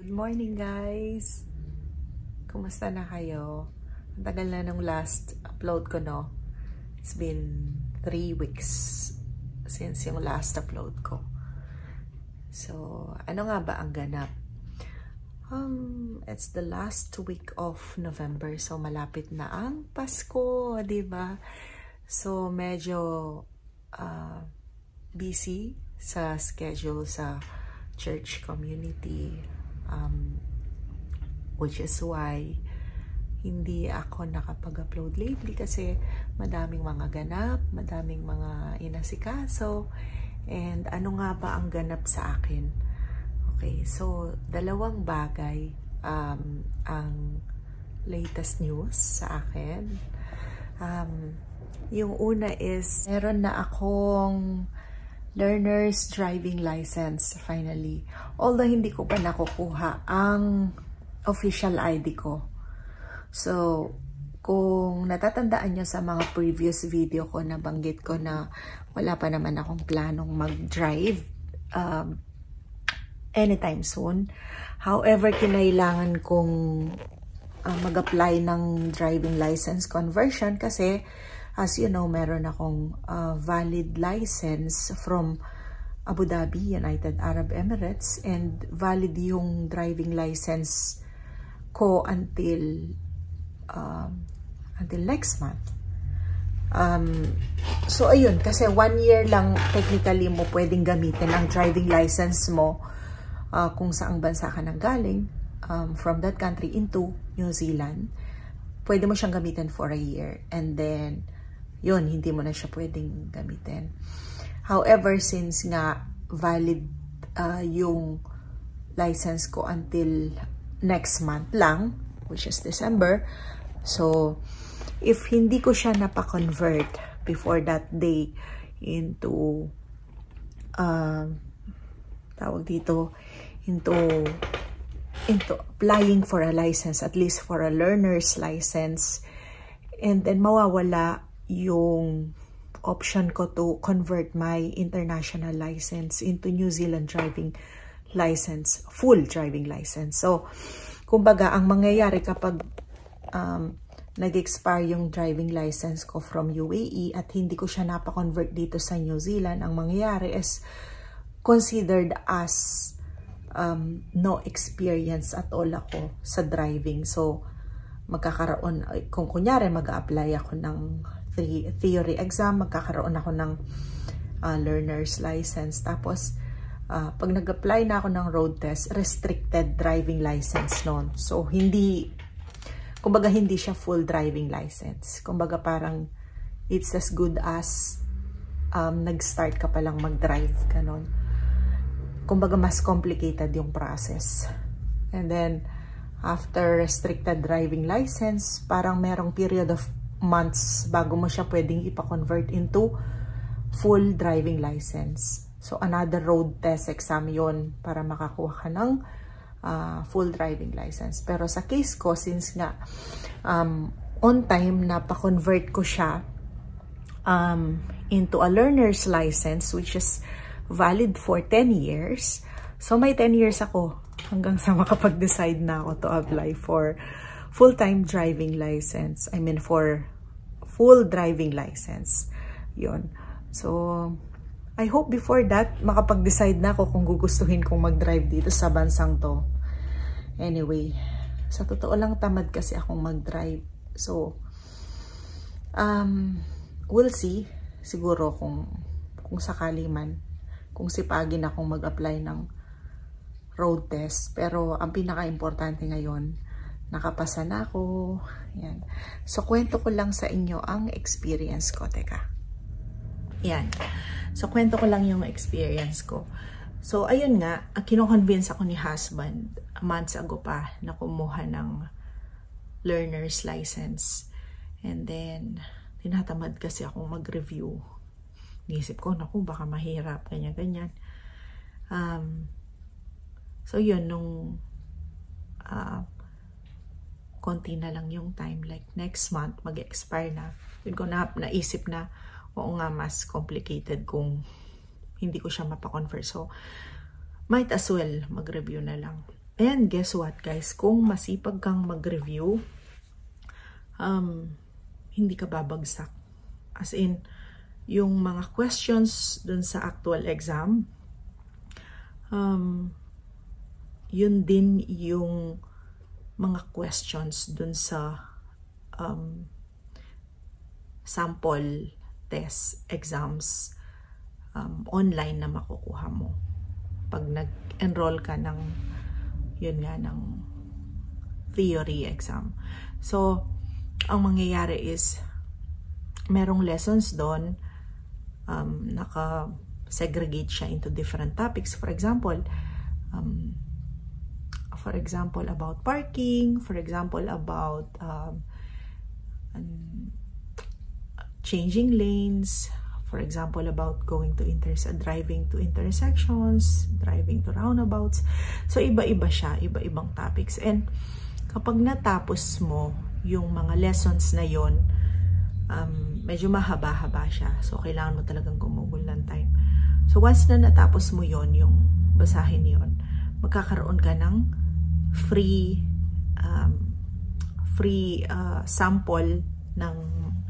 Good morning guys! Kumusta na kayo? Ang tagal na nung last upload ko, no? It's been 3 weeks since yung last upload ko. So, ano nga ba ang ganap? It's the last week of November. So, malapit na ang Pasko, di ba? So, medyo busy sa schedule sa church community. Which is why hindi ako nakapag-upload lately kasi madaming mga ganap, madaming mga inasikaso, and ano nga ba ang ganap sa akin? Okay, so dalawang bagay ang latest news sa akin. Yung una is meron na akong learner's driving license finally. Although hindi ko pa nakukuha ang official ID ko. So, kung natatandaan nyo sa mga previous video ko, nabanggit ko na wala pa naman akong planong mag-drive anytime soon. However, kinailangan kong mag-apply ng driving license conversion kasi as you know, meron akong valid license from Abu Dhabi, United Arab Emirates, and valid yung driving license ko until next month. So ayun, kasi 1 year lang technically mo pwedeng gamitin ang driving license mo kung saang bansa ka nang galing, from that country into New Zealand. Pwede mo siyang gamitin for a year, and then yun, hindi mo na siya pwedeng gamitin. However, since nga valid yung license ko until next month lang, which is December, so if hindi ko siya napakonvert before that day into into applying for a license, at least for a learner's license, and then mawawala yung option ko to convert my international license into New Zealand driving license, full driving license. So, kumbaga, ang mangyayari kapag nag-expire yung driving license ko from UAE at hindi ko siya napakonvert dito sa New Zealand, ang mangyayari is considered as no experience at all ako sa driving. So, magkakaroon, kung kunyari mag-a-apply ako ng theory exam, magkakaroon ako ng learner's license. Tapos, pag nag-apply na ako ng road test, restricted driving license noon. So, kumbaga hindi siya full driving license. Kumbaga parang it's as good as nag-start ka palang mag-drive, ganon. Kumbaga mas complicated yung process. And then, after restricted driving license, parang merong period of months bago mo siya pwedeng ipa-convert into full driving license. So, another road test exam yon para makakuha ka ng full driving license. Pero sa case ko, since nga on time na pa-convert ko siya into a learner's license, which is valid for 10 years. So, may 10 years ako hanggang sa makapag-decide na ako to apply for full-time driving license. I mean, for full driving license. Yun. So, I hope before that, makapag-decide na ako kung gugustuhin kong mag-drive dito sa bansang to. Anyway, sa totoo lang, tamad kasi akong mag-drive. So, we'll see. Siguro kung sakali man, kung sipagin akong mag-apply ng road test. Pero, ang pinaka-importante ngayon, nakapasa na ako. Yan. So, kwento ko lang sa inyo ang experience ko. Teka. Yan. So, kwento ko lang yung experience ko. So, ayun nga, kino-convince ako ni husband months ago pa na kumuha ng learner's license. And then, tinatamad kasi akong mag-review. Nisip ko, naku, baka mahirap, ganyan-ganyan. So, yun, nung konti na lang yung time, like next month, mag-expire na. Yun ko naisip na, oo nga, mas complicated kung hindi ko siya mapakonvert. So, might as well mag-review na lang. And guess what guys, kung masipag kang mag-review, hindi ka babagsak. As in, yung mga questions dun sa actual exam, yun din yung mga questions dun sa sample test exams online na makukuha mo pag nag-enroll ka ng yun nga ng theory exam. So ang mangyayari is merong lessons doon, naka-segregate siya into different topics. For example about parking, for example about changing lanes, for example about driving to intersections, driving to roundabouts. So iba-iba siya, iba-ibang topics. And kapag natapos mo yung mga lessons na yon, medyo mahaba-haba siya. So kailangan mo talagang gumugol ng time. So once na natapos mo yon, yung basahin yon, magkakaroon ka ng free sample ng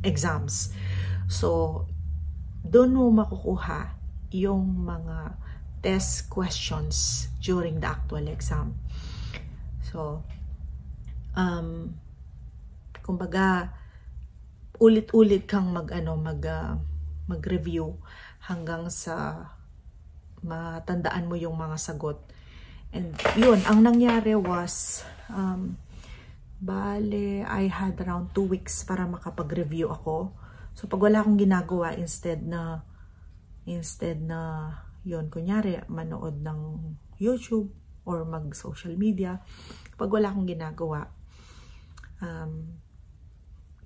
exams. So doon mo makukuha yung mga test questions during the actual exam. So kumbaga ulit-ulit kang mag-review hanggang sa matandaan mo yung mga sagot. And yun, ang nangyari was I had around 2 weeks para makapag-review ako. So pag wala akong ginagawa, instead na yun, kunyari manood ng YouTube or mag-social media, pag wala akong ginagawa,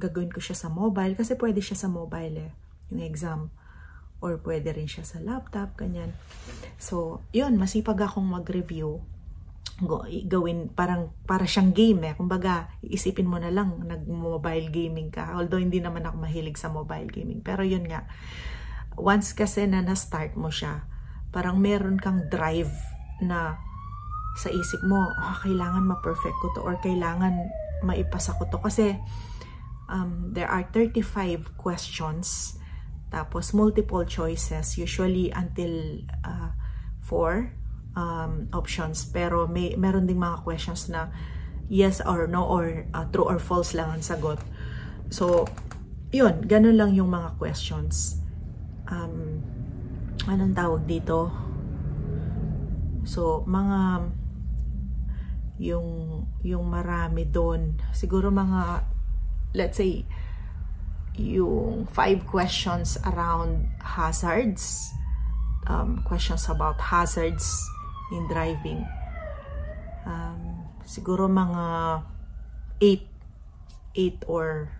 gagawin ko siya sa mobile, kasi pwede siya sa mobile yung exam, or pwede rin siya sa laptop, ganyan. So yun, masipag akong mag-review, gawin para siyang game kumbaga iisipin mo na lang nag-mobile gaming ka, although hindi naman ako mahilig sa mobile gaming, pero yun nga, once kasi na-start mo siya, parang meron kang drive na sa isip mo, kailangan ma-perfect ko to, or kailangan maipasa ko to, kasi there are 35 questions, tapos multiple choices, usually until 4 options, pero meron ding mga questions na yes or no, or true or false lang ang sagot. So yun, ganun lang yung mga questions. Anong tawag dito? So mga yung marami doon, siguro mga, let's say, yung 5 questions around hazards, questions about hazards in driving, siguro mga 8 or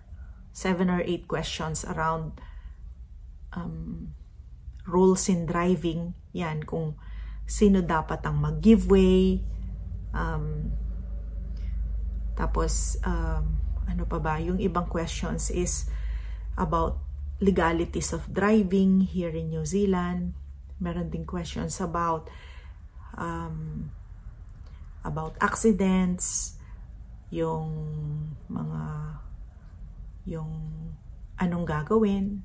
7 or 8 questions around rules in driving, yan, kung sino dapat ang mag-give way, tapos ano pa ba, yung ibang questions is about legalities of driving here in New Zealand. Meron ding questions about accidents, yung anong gagawin,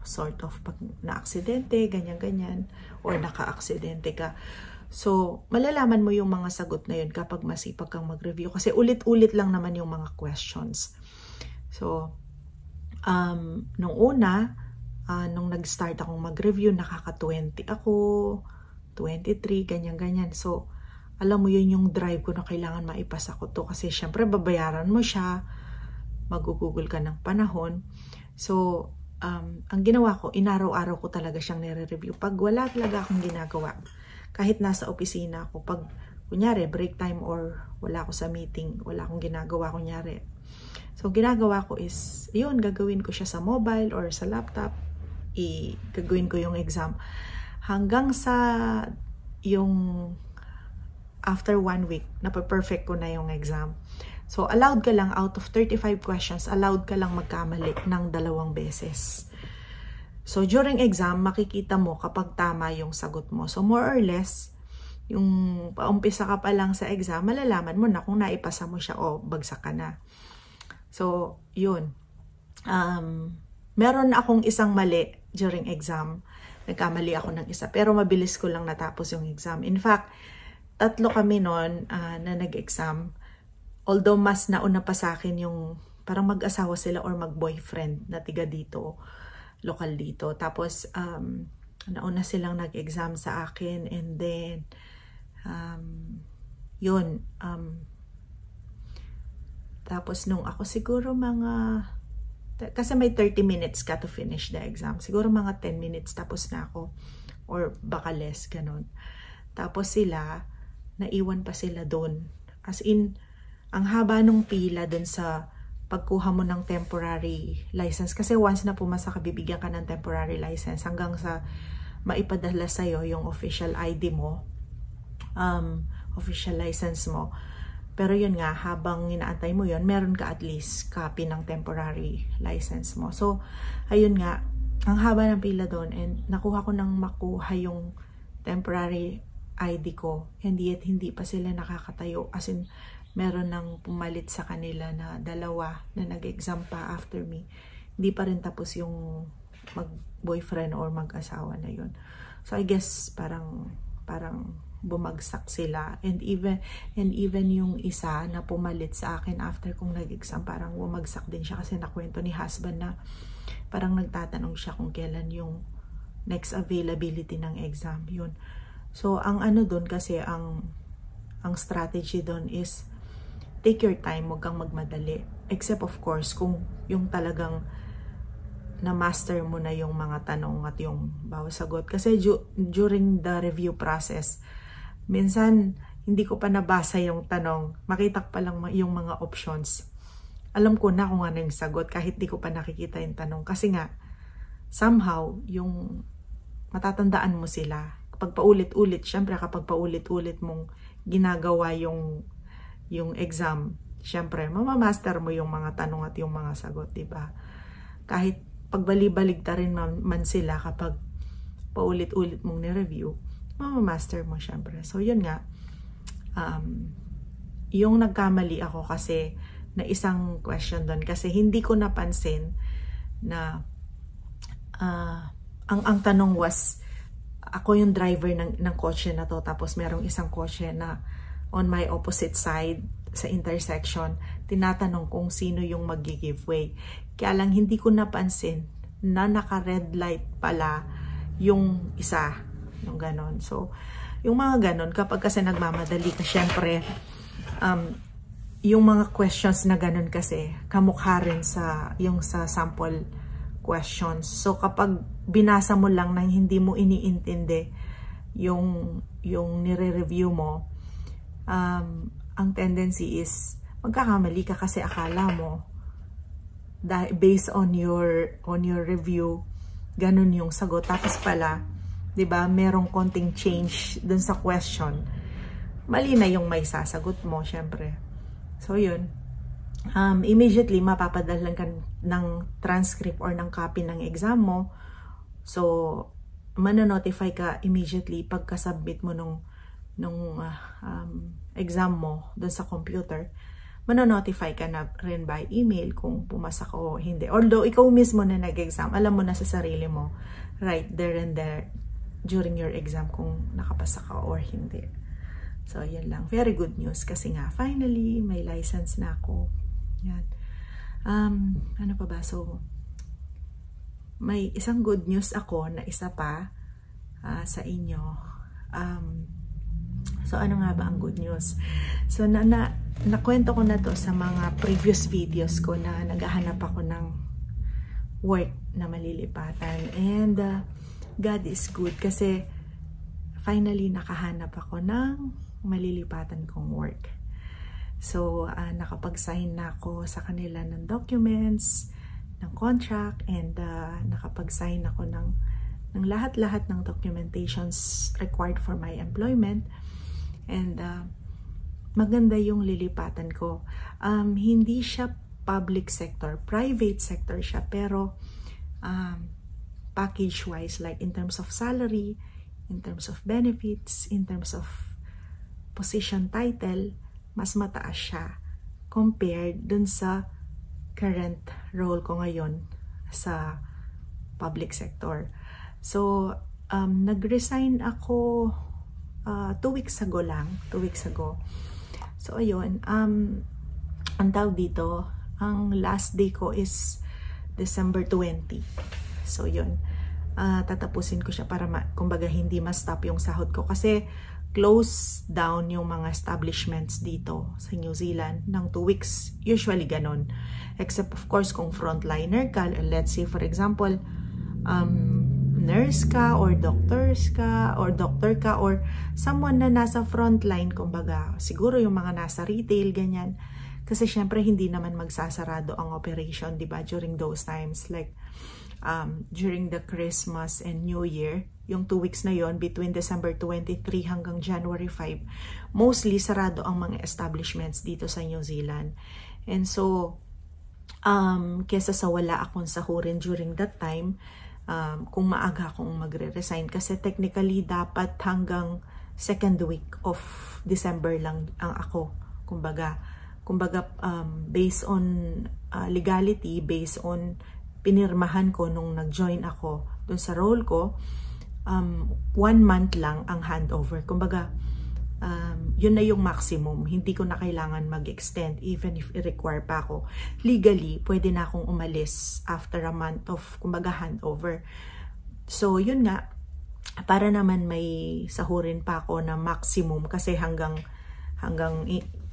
sort of pag na-aksidente, ganyan-ganyan, or naka-aksidente ka. So, malalaman mo yung mga sagot na yun kapag masipag kang mag-review, kasi ulit-ulit lang naman yung mga questions. So, nung una, nung nag-start akong mag-review, nakaka-20 ako, 23, ganyan-ganyan. So, alam mo yun yung drive ko na kailangan maipasa ko to, kasi syempre babayaran mo siya, mag-google ka ng panahon. So, ang ginawa ko, inaraw-araw ko talaga siyang nire-review. Pag wala talaga akong ginagawa, kahit nasa opisina ako, pag kunyari break time or wala ako sa meeting, wala akong ginagawa kunyari. So ginagawa ko is, yun, gagawin ko siya sa mobile or sa laptop, gagawin ko yung exam. Hanggang sa yung after 1 week, napaperfect ko na yung exam. So allowed ka lang, out of 35 questions, allowed ka lang magkamali ng 2 beses. So during exam, makikita mo kapag tama yung sagot mo. So more or less, yung paumpisa ka pa lang sa exam, malalaman mo na kung naipasa mo siya o bagsak ka na. So, yun. Meron akong isang mali during exam. Nagkamali ako ng isa, pero mabilis ko lang natapos yung exam. In fact, 3 kami noon na nag-exam. Although mas nauna pa sa akin yung parang mag-asawa sila or mag-boyfriend na tiga dito, lokal dito. Tapos, nauna silang nag-exam sa akin, and then yun, tapos nung ako siguro mga, kasi may 30 minutes ka to finish the exam, siguro mga 10 minutes tapos na ako, or baka less, ganun. Tapos sila, naiwan pa sila doon, as in, ang haba nung pila doon sa pagkuha mo ng temporary license, kasi once na pumasa ka, bibigyan ka ng temporary license hanggang sa maipadala sa'yo yung official ID mo, official license mo. Pero yun nga, habang inaantay mo yun, meron ka at least copy ng temporary license mo. So, ayun nga, ang haba ng pila doon, and nakuha ko nang makuha yung temporary ID ko, hindi pa sila nakakatayo. As in, meron nang pumalit sa kanila na 2 na nag-exam pa after me. Hindi pa rin tapos yung mag-boyfriend or mag-asawa na yun. So, I guess, parang bumagsak sila, and even yung isa na pumalit sa akin after kong nag-exam, parang bumagsak din siya, kasi nakwento ni husband na parang nagtatanong siya kung kailan yung next availability ng exam yun. So ang ano doon kasi, ang strategy doon is take your time, huwag kang magmadali, except of course kung yung talagang na-master mo na yung mga tanong at yung bawat sagot, kasi during the review process, minsan, hindi ko pa nabasa yung tanong. Makita ko pa lang yung mga options. Alam ko na kung ano yung sagot kahit di ko pa nakikita yung tanong. Kasi nga, somehow, yung matatandaan mo sila. Kapag paulit-ulit, syempre kapag paulit-ulit mong ginagawa yung exam, syempre, mamamaster mo yung mga tanong at yung mga sagot, diba? Kahit pagbali-balig ta rin man sila kapag paulit-ulit mong ni-review, mamamaster mo syempre. So yun nga, yung nagkamali ako kasi na isang question doon, kasi hindi ko napansin na ang tanong was, ako yung driver ng kotse na to, tapos merong isang kotse na on my opposite side sa intersection, tinatanong kung sino yung mag-give way. Kaya lang hindi ko napansin na naka-red light pala yung isa. Yung ganon. So, yung mga ganon, kapag kasi nagmamadali ka, syempre, yung mga questions na ganon kasi, kamukha rin sa sample questions. So, kapag binasa mo lang nang hindi mo iniintindi yung nire-review mo, ang tendency is, magkakamali ka kasi akala mo, based on your review, ganon yung sagot. Tapos pala, 'di ba, merong konting change dun sa question. Mali na yung may sasagot mo, syempre. So yun. Immediately mapapadala ka ng transcript or ng copy ng exam mo. So mano-notify ka immediately pagka-submit mo nung exam mo dun sa computer. Mano-notify ka na rin by email kung pumasa ka o hindi. Although ikaw mismo na nag-exam, alam mo na sa sarili mo right there and there during your exam kung nakapasa ka or hindi. So, yan lang. Very good news kasi nga, finally, may license na ako. Yan. Ano pa ba? So, may isang good news ako na isa pa sa inyo. So, ano nga ba ang good news? So, nakwento ko na to sa mga previous videos ko na naghahanap ako ng work na malilipatan. And, God is good kasi finally nakahanap ako ng malilipatan kong work. So, nakapag-sign na ako sa kanila ng documents, ng contract, and nakapag-sign ako ng lahat-lahat ng documentations required for my employment. And maganda yung lilipatan ko. Hindi siya public sector, private sector siya, pero package-wise, like in terms of salary, in terms of benefits, in terms of position title, mas mataas siya compared dun sa current role ko ngayon sa public sector. So, nag-resign ako 2 weeks ago lang. 2 weeks ago. So, ayun. Ang tawag dito, ang last day ko is December 20. So, yun. Tatapusin ko siya para kumbaga hindi ma-stop yung sahod ko. Kasi, close down yung mga establishments dito sa New Zealand ng 2 weeks. Usually, ganon. Except, of course, kung frontliner ka, let's say, for example, nurse ka or doctor ka or someone na nasa frontline, kumbaga siguro yung mga nasa retail, ganyan, kasi syempre hindi naman magsasarado ang operation, di ba, during those times, like during the Christmas and New Year, yung 2 weeks na yon between December 23 hanggang January 5, mostly sarado ang mga establishments dito sa New Zealand. And so kesa sa wala akong sahurin during that time, kung maaga akong magre-resign, kasi technically dapat hanggang 2nd week of December lang ang ako, kumbaga based on legality, based on pinirmahan ko nung nag-join ako dun sa role ko, 1 month lang ang handover, kumbaga yun na yung maximum, hindi ko na kailangan mag-extend even if i-require pa ako. Legally, pwede na akong umalis after a month of, kumbaga, handover. So, yun nga, para naman may sahurin pa ako na maximum, kasi hanggang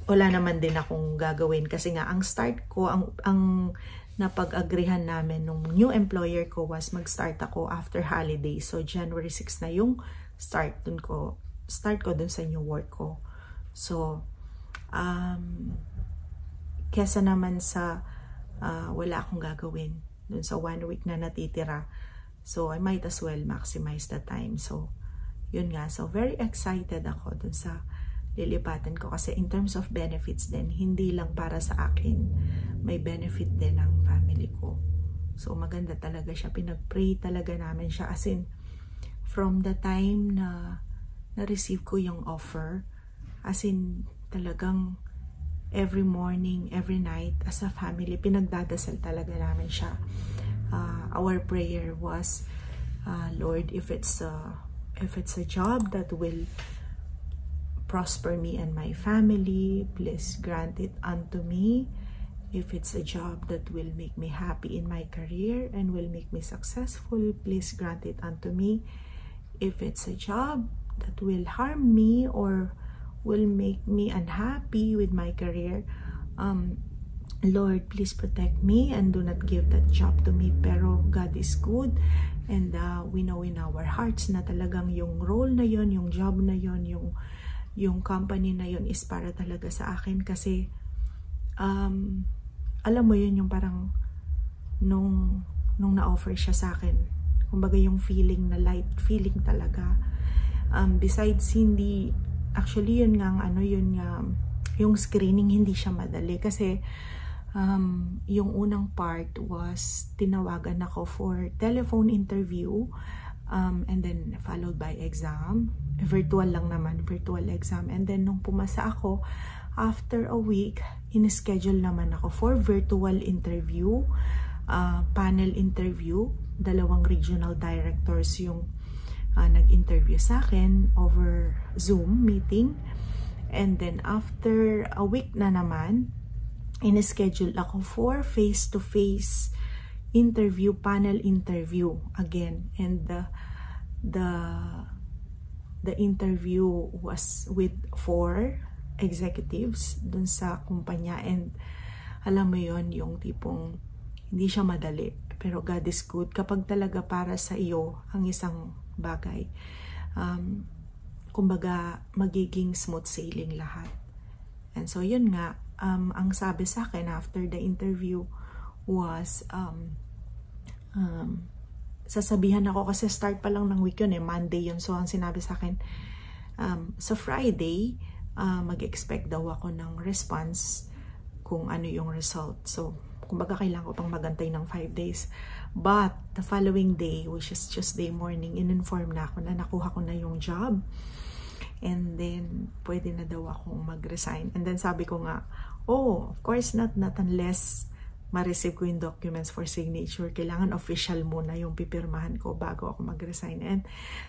wala naman din akong gagawin, kasi nga, ang start ko, ang napag-agrihan namin nung new employer ko was mag-start ako after holiday. So, January 6 na yung start ko dun sa new work ko. So, kesa naman sa wala akong gagawin dun sa 1 week na natitira. So, I might as well maximize the time. So, yun nga. So, very excited ako dun sa lilipatan ko. Kasi in terms of benefits din, hindi lang para sa akin. May benefit din ang family ko. So, maganda talaga siya. Pinag-pray talaga namin siya. As in, from the time na na-receive ko yung offer, as in talagang every morning, every night, as a family, pinagdadasal talaga namin siya. Our prayer was, Lord, if it's a job that will prosper me and my family, please grant it unto me. If it's a job that will make me happy in my career and will make me successful, please grant it unto me. If it's a job that will harm me or will make me unhappy with my career, Lord, please protect me and do not give that job to me. Pero God is good, and we know in our hearts na talagang yung role na yon, yung job na yon, yung company na yon is para talaga sa akin. Kasi alam mo yun, yung parang nung na-offer siya sa akin, kumbaga yung feeling na light feeling talaga. Besides, hindi, actually yun nga, yung screening hindi siya madali, kasi yung unang part was tinawagan ako for telephone interview, and then followed by exam, virtual lang naman, virtual exam, and then nung pumasa ako, after a week, in-schedule naman ako for virtual interview, panel interview, 2 regional directors yung nag-interview sa akin over Zoom meeting. And then after a week na naman, in-schedule ako for face-to-face interview, panel interview again. And the interview was with 4 executives dun sa kumpanya. And alam mo yon, yung tipong hindi siya madali, pero God is good kapag talaga para sa iyo ang isang bagay. Kumbaga, magiging smooth sailing lahat. And so, yun nga, ang sabi sa akin after the interview was, sasabihan ako, kasi start pa lang ng week yun Monday yun. So, ang sinabi sa akin, sa Friday, mag-expect daw ako ng response kung ano yung result. So, kumbaga, kailangan ko pang magantay ng 5 days. But, the following day, which is Tuesday morning, in-inform na ako na nakuha ko na yung job. And then, pwede na daw akong mag-resign. And then sabi ko nga, oh, of course not unless ma-receive ko yung documents for signature. Kailangan official muna yung pipirmahan ko bago ako mag-resign. And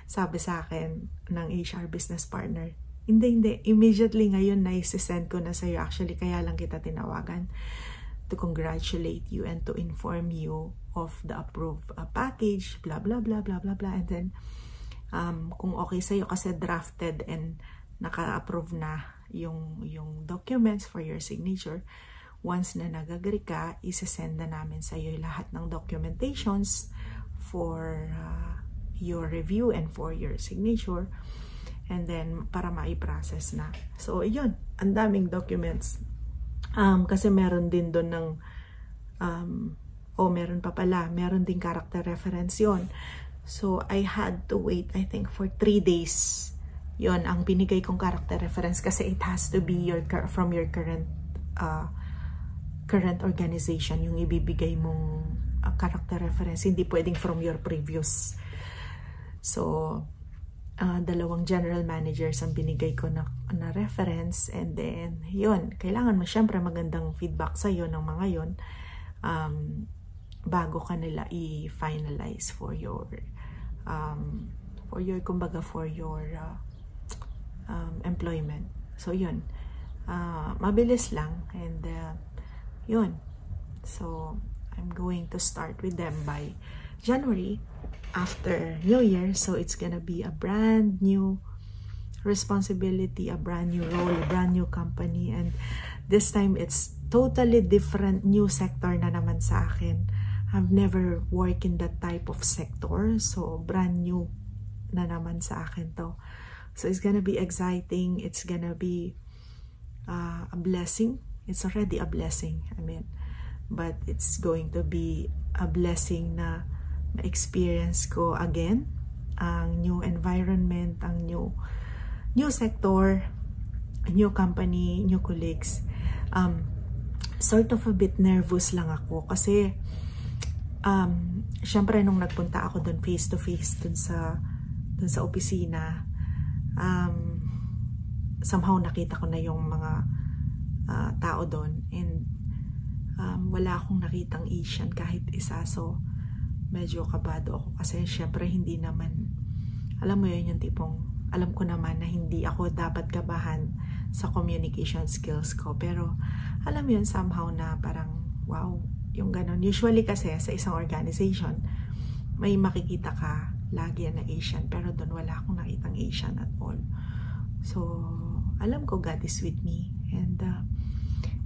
sabi sa akin ng HR business partner, hindi. Immediately ngayon na isi-send ko na sa'yo. Actually, kaya lang kita tinawagan to congratulate you and to inform you of the approved package, blah, blah, blah, blah, blah, blah. And then, kung okay sa'yo kasi drafted and naka-approve na yung documents for your signature, once na nag-agree ka, isa-send na namin sa'yo lahat ng documentations for your review and for your signature. And then, para ma-i-process na. So, yun. Ang daming documents. Kasi meron din doon ng, meron pa pala. Meron din character reference yun. So, I had to wait, I think, for 3 days. Yun, ang binigay kong character reference kasi it has to be from your current organization, yung ibibigay mong character reference. Hindi pwedeng from your previous. So, 2 general managers ang binigay ko na reference. And then, yun, kailangan mo syempre magandang feedback sa'yo ng mga yun bago ka nila i-finalize for your employment. So, yun. Mabilis lang. And, yun. So, I'm going to start with them by January after New Year. So, it's gonna be a brand new responsibility, a brand new role, a brand new company. And this time, it's totally different new sector na naman sa akin. I've never worked in that type of sector. So, brand new na naman sa akin to. So, it's gonna be exciting. It's gonna be a blessing. It's already a blessing. But it's going to be a blessing na ma-experience ko again ang new environment, ang new sector, new company, new colleagues. Sort of a bit nervous lang ako kasi syempre nung nagpunta ako doon face to face doon sa opisina, somehow nakita ko na yung mga tao doon, and wala akong nakitang Asian kahit isa. So medyo kabado ako kasi syempre hindi naman, alam mo yun yung tipong, alam ko naman na hindi ako dapat kabahan sa communication skills ko, pero alam mo yun somehow na parang wow, yung ganon. Usually kasi sa isang organization may makikita ka lagi na Asian, pero doon wala akong nakitang Asian at all. So alam ko God is with me, and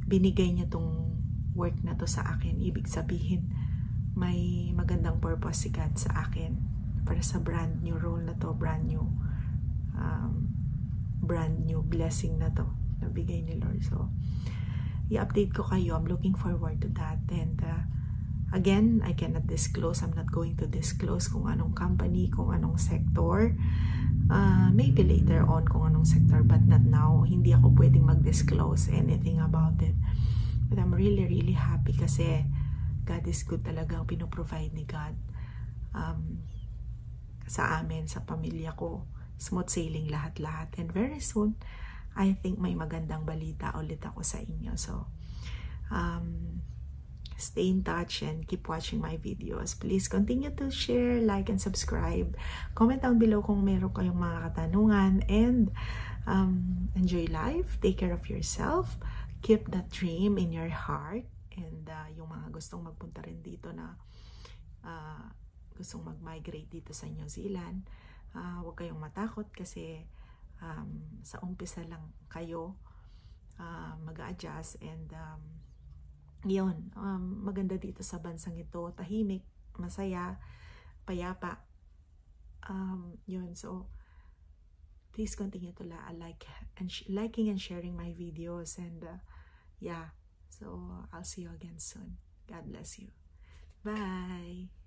binigay niya tong work na to sa akin. Ibig sabihin may magandang purpose si God sa akin para sa brand new role na to, brand new blessing na to na bigay ni Lord. So i-update ko kayo. I'm looking forward to that. And again, I cannot disclose. I'm not going to disclose kung anong company, kung anong sector. Maybe later on kung anong sector, but not now. Hindi ako pwedeng mag-disclose anything about it. But I'm really, really happy kasi God is good talaga. Pinoprovide ni God sa amin, sa pamilya ko. Smooth sailing lahat-lahat. And very soon, I think may magandang balita ulit ako sa inyo. So, stay in touch and keep watching my videos. Please continue to share, like, and subscribe. Comment down below kung meron kayong mga katanungan. And enjoy life. Take care of yourself. Keep that dream in your heart. And yung mga gustong magpunta rin dito na gustong mag-migrate dito sa New Zealand, huwag kayong matakot kasi sa umpisa lang kayo mag-a-adjust. And yun, maganda dito sa bansang ito, tahimik, masaya, payapa. Yun, so please continue to liking and sharing my videos. And yeah, so I'll see you again soon. God bless you. Bye.